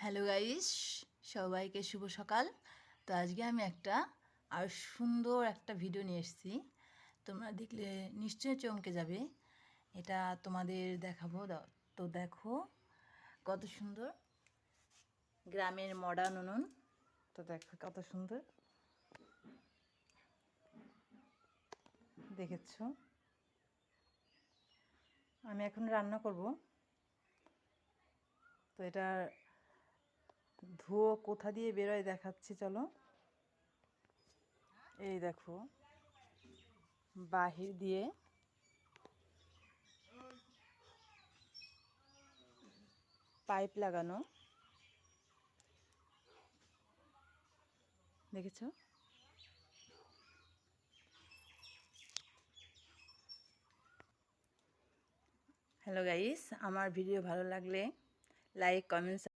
Hello guys, সবাইকে শুভ সকাল। তো আজকে আমি আর সুন্দর একটা ভিডিও নিয়ে এসেছি। তোমরা দেখলে নিশ্চয়ই চমকে যাবে। এটা তোমাদের দেখাবো। তো দেখো কত সুন্দর গ্রামের মডার্ন উনুন। তো দেখো কত সুন্দর, দেখেছো? আমি এখন রান্না করব। তো এটা ধুয়ো কোথা দিয়ে বেরোয় দেখাচ্ছি, চলো। এই দেখো, বাহির দিয়ে পাইপ লাগানো, দেখেছো? হ্যালো গাইস, আমার ভিডিও ভালো লাগলে লাইক, কমেন্ট